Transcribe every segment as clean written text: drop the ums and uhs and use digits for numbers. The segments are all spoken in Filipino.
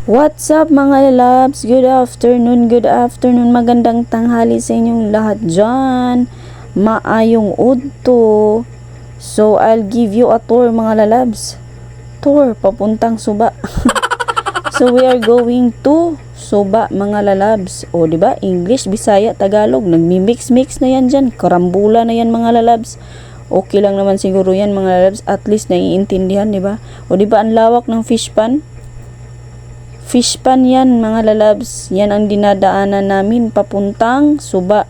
What's up mga loves? Good afternoon, magandang tanghali sa inyong lahat dyan. Maayong udto. So, I'll give you a tour mga lalabs. Tour, papuntang Suba. So, we are going to Suba mga lalabs. O, diba? English, Bisaya, Tagalog. Nagmi-mix na yan dyan. Karambula na yan mga lalabs. Okay lang naman siguro yan mga lalabs. At least naiintindihan, diba? O, diba ang lawak ng fish pan? Fish pan yan mga lalabs. Yan ang dinadaanan namin papuntang Suba.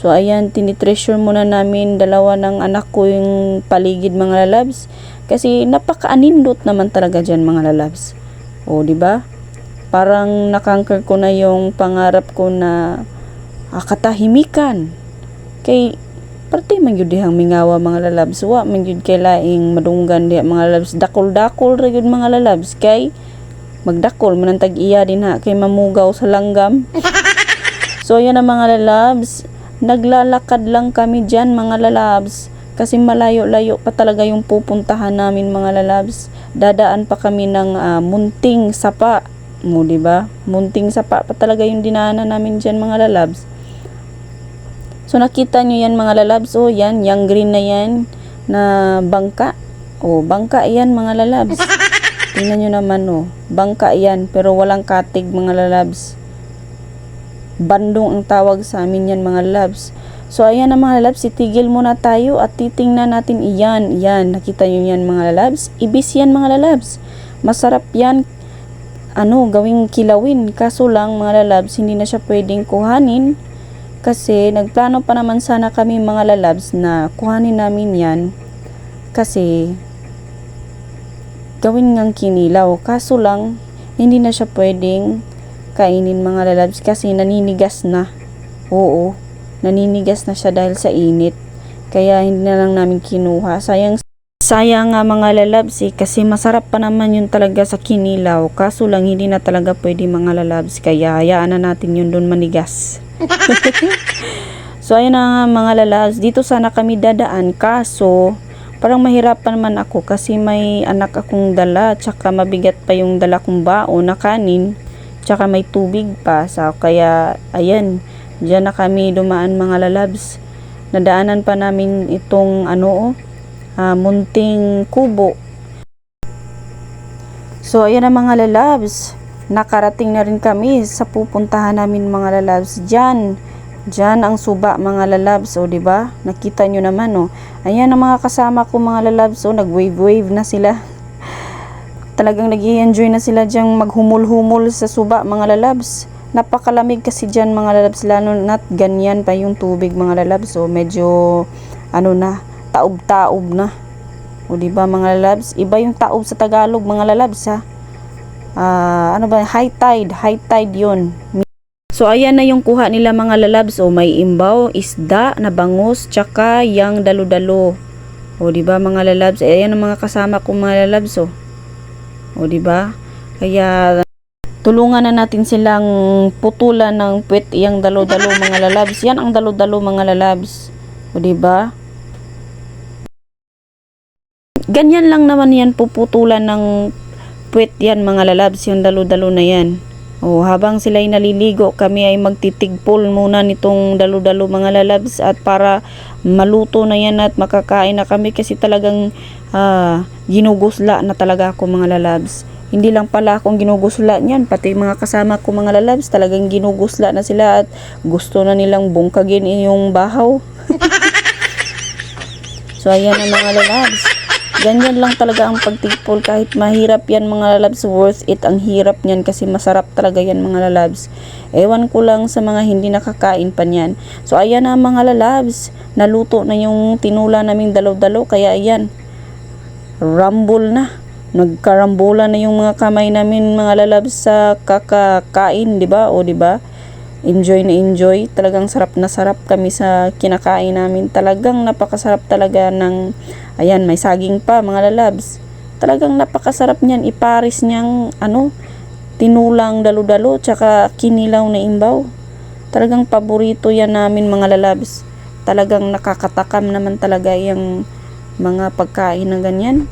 So ayan, tinitreasure muna namin dalawa ng anak ko yung paligid mga lalabs. Kasi napaka-anindot naman talaga dyan mga lalabs. O di ba? Parang nakangker ko na yung pangarap ko na katahimikan. Kay parte man gyud dihang mingawa mga lalabs. Wa man gyud kay laing madunggan diha mga lalabs. Dakol-dakol ra gyud mga lalabs kay magdakol manantag iya din ha kay mamugaw sa langgam. So yan ang mga lalabs, naglalakad lang kami dyan mga lalabs kasi malayo-layo pa talaga yung pupuntahan namin mga lalabs. Dadaan pa kami ng munting sapa mo, diba? Munting sapa pa talaga yung dinaanan namin dyan mga lalabs. So nakita nyo yan mga lalabs, oh yan, yung green na yan na bangka. Oh, bangka yan mga lalabs. Tingnan nyo naman, oh. Bangka yan, pero walang katig mga lalabs. Bandong ang tawag sa amin yan mga lalabs. So, ayan na mga lalabs, itigil muna tayo at titingnan natin iyan. Yan, nakita nyo yan mga lalabs. Ibis yan mga lalabs. Masarap yan, gawing kilawin. Kaso lang mga lalabs, hindi na siya pwedeng kuhanin. Kasi, nagplano pa naman sana kami mga lalabs na kuhanin namin yan. Kasi, gawin ngang kinilaw. Kaso lang, hindi na siya pwedeng kainin mga lalabs kasi naninigas na. Oo, naninigas na siya dahil sa init. Kaya hindi na lang namin kinuha. Sayang nga mga lalabs kasi masarap pa naman yun talaga sa kinilaw. Kaso lang hindi na talaga pwede mga lalabs. Kaya hayaan na natin yun doon manigas. So ayun na nga mga lalabs. Dito sana kami dadaan. Kaso parang mahirapan man ako kasi may anak akong dala, tsaka mabigat pa yung dala kong baon na kanin, tsaka may tubig pa. So, kaya, ayan, dyan na kami dumaan mga lalabs. Nadaanan pa namin itong, munting kubo. So, ayan na mga lalabs. Nakarating na rin kami sa pupuntahan namin mga lalabs. Diyan ang Suba mga lalabs, o diba? Nakita nyo naman, o. Ayan ang mga kasama ko mga lalabs, o. Nag-wave na sila. Talagang nag-i-enjoy na sila diyang maghumul-humul sa Suba mga lalabs. Napakalamig kasi dyan mga lalabs, lalo na't ganyan pa yung tubig mga lalabs, o. Medyo, taob-taob na. O diba mga lalabs? Iba yung taob sa Tagalog mga lalabs, ha? High tide yun. So, ayan na yung kuha nila mga lalabs. O, may imbaw, isda, na bangus, tsaka yung dalo-dalo. O, diba mga lalabs? Ayan ang mga kasama ko mga lalabs. O, diba? Kaya, tulungan na natin silang putulan ng puwet yung dalo-dalo mga lalabs. Yan ang dalo-dalo mga lalabs. O, diba? Ganyan lang naman yan puputulan ng puwet yan mga lalabs. Yung dalo-dalo na yan. O, habang sila'y naliligo, kami ay magtitigpol muna nitong dalo-dalo mga lalabs at para maluto na yan at makakain na kami kasi talagang ginugusla na talaga ako mga lalabs. Hindi lang pala akong ginugusla niyan, pati mga kasama ko mga lalabs talagang ginugusla na sila at gusto na nilang bungkagin yung bahaw. So ayan na mga lalabs. Ganyan lang talaga ang pagtigpol kahit mahirap yan mga lalabs, worth it ang hirap niyan kasi masarap talaga yan mga lalabs. Ewan ko lang sa mga hindi nakakain pa niyan. So ayan na mga lalabs, naluto na yung tinula naming dalaw-dalaw kaya ayan, rumble na. Nagkarambola na yung mga kamay namin mga lalabs sa kakakain, 'di ba? O 'di ba? Enjoy na enjoy. Talagang sarap na sarap kami sa kinakain namin. Talagang napakasarap talaga ng, ayan, may saging pa mga lalabs. Talagang napakasarap niyan. Iparis niyang, tinulang dalo-dalo, tsaka kinilaw na imbaw. Talagang paborito yan namin mga lalabs. Talagang nakakatakam naman talaga yung mga pagkain na ganyan.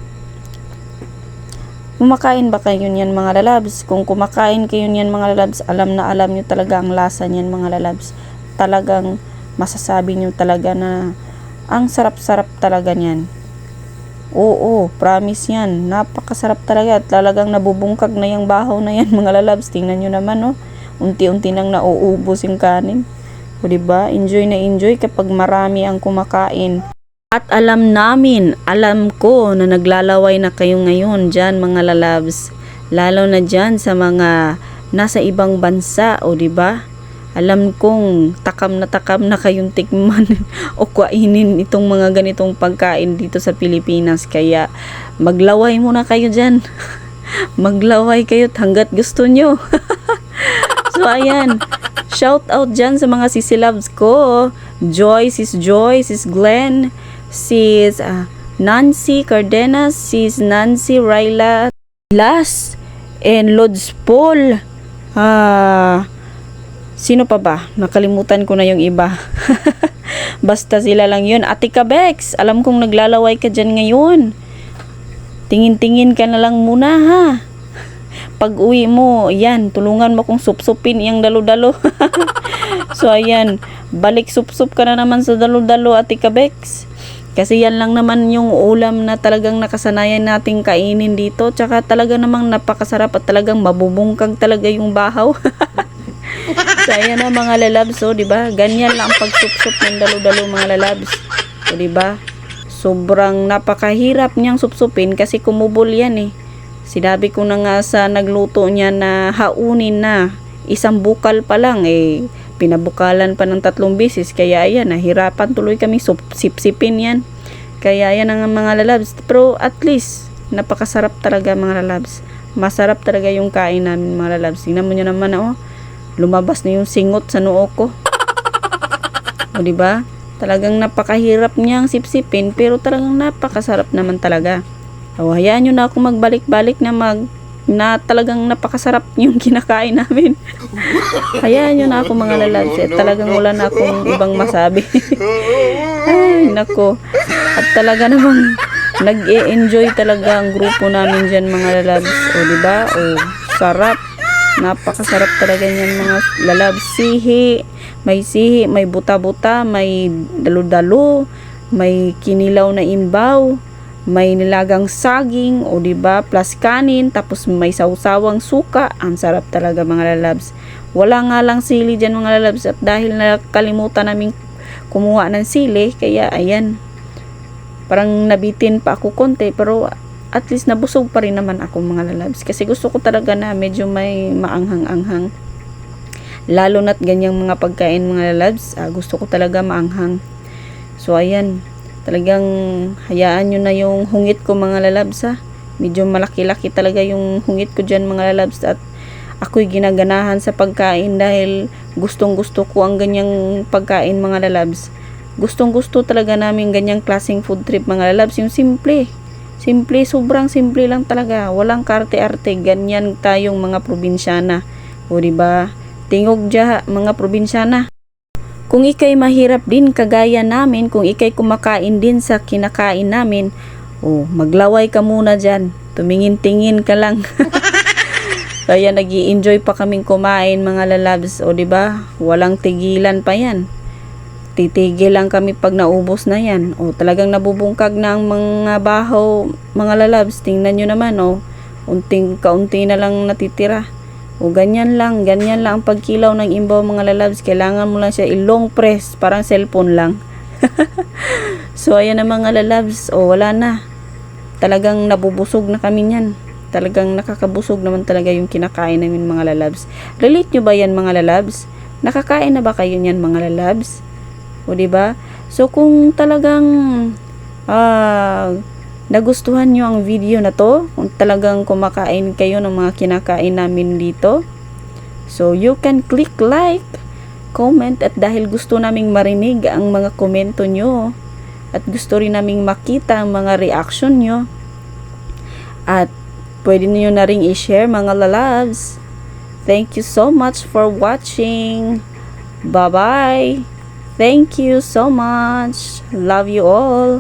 Kumakain ba kayo niyan mga lalabs? Kung kumakain kayo niyan mga lalabs, alam na alam nyo talaga ang lasa niyan mga lalabs. Talagang masasabi nyo talaga na ang sarap-sarap talaga niyan. Oo, promise yan. Napakasarap talaga. Talagang nabubungkag na yung bahaw na yan mga lalabs. Tingnan nyo naman, oh. Unti-unti nang nauubos yung kanin. O diba? Enjoy na enjoy kapag marami ang kumakain. At alam ko na naglalaway na kayo ngayon dyan mga lalabs. Lalo na dyan sa mga nasa ibang bansa, o diba? Alam kong takam na kayong tikman o kainin itong mga ganitong pagkain dito sa Pilipinas. Kaya maglaway muna kayo dyan. Maglaway kayo hanggat gusto nyo. So ayan, shout out dyan sa mga sisilabs ko. Sis Joy, sis Glenn, sis Nancy Cardenas, sis Nancy Ryla Las, and Lods Paul. Sino pa ba? Nakalimutan ko na yung iba. Basta sila lang yun. Ate Kabex, alam kong naglalaway ka dyan ngayon. Tingin-tingin ka na lang muna ha. Pag uwi mo, yan, tulungan mo kong supsupin yung dalo-dalo. So ayan, balik supsup ka na naman sa dalo-dalo, Ate Kabex. Kasi yan lang naman yung ulam na talagang nakasanayan nating kainin dito. Tsaka talaga namang napakasarap at talagang mabubungkag talaga yung bahaw. So ayan na mga lalabs, so diba? Ganyan lang ang pagsup-sup ng dalo-dalo mga lalabs. So diba? Sobrang napakahirap niyang supsupin kasi kumubol yan eh. Sinabi ko na nga sa nagluto niya na haunin na. Isang bukal pa lang eh. Pinabukalan pa ng 3 beses. Kaya ayan, nahirapan tuloy kami sip-sipin yan. Kaya ayan ang mga lalabs. Pero at least, napakasarap talaga mga lalabs. Masarap talaga yung kain namin mga lalabs. Tingnan mo nyo naman oh. Lumabas na yung singot sa noo ko. O diba? Talagang napakahirap niyang sipsipin pero talagang napakasarap naman talaga. O hayaan nyo na ako magbalik-balik na talagang napakasarap yung kinakain namin. Hayaan nyo na ako mga lalabs. Talagang wala na akong ibang masabi. Ay nako. At talaga namang nag-e-enjoy talaga ang grupo namin dyan mga lalabs. O diba? O sarap. Napakasarap talaga niyan mga lalabs. Sihi, may buta-buta, may dalo-dalo, may kinilaw na imbaw, may nilagang saging, o diba, plus kanin, tapos may sausawang suka. Ang sarap talaga mga lalabs. Wala nga lang sili dyan mga lalabs at dahil nakalimutan namin kumuha ng sili, kaya ayan, parang nabitin pa ako konti, pero at least nabusog pa rin naman ako mga lalabs. Kasi gusto ko talaga na medyo may maanghang-anghang. Lalo na't ganyang mga pagkain mga lalabs, gusto ko talaga maanghang. So ayan, talagang hayaan nyo na yung hungit ko mga lalabs ha. Medyo malaki-laki talaga yung hungit ko dyan mga lalabs. At ako'y ginaganahan sa pagkain dahil gustong-gusto ko ang ganyang pagkain mga lalabs. Gustong-gusto talaga namin ganyang klaseng food trip mga lalabs. Yung simple. Simple, sobrang simple lang talaga. Walang karte-arte. Ganyan tayong mga probinsyana. O diba? Tingog dya mga probinsyana. Kung ikay mahirap din kagaya namin, kung ikay kumakain din sa kinakain namin, maglaway ka muna dyan. Tumingin-tingin ka lang. Kaya nag-i-enjoy pa kaming kumain mga lalabs. O diba? Walang tigilan pa yan. Titigil lang kami pag naubos na yan. Talagang nabubungkag na ang mga bahaw, mga lalabs. Tingnan nyo naman, kaunti na lang natitira. Ganyan lang ang pagkilaw ng imbaw mga lalabs. Kailangan mo lang siya i-long press, parang cellphone lang. So ayan na mga lalabs, wala na. Talagang nabubusog na kami niyan. Talagang nakakabusog naman talaga yung kinakain namin mga lalabs. Relate nyo ba yan mga lalabs? Nakakain na ba kayo niyan mga lalabs? O diba? So kung talagang nagustuhan nyo ang video na to, kung talagang kumakain kayo ng mga kinakain namin dito, so you can click like, comment, at dahil gusto naming marinig ang mga komento nyo at gusto rin naming makita ang mga reaction nyo, at pwede niyo na ring i-share mga lalabs. Thank you so much for watching. Bye bye. Thank you so much. Love you all.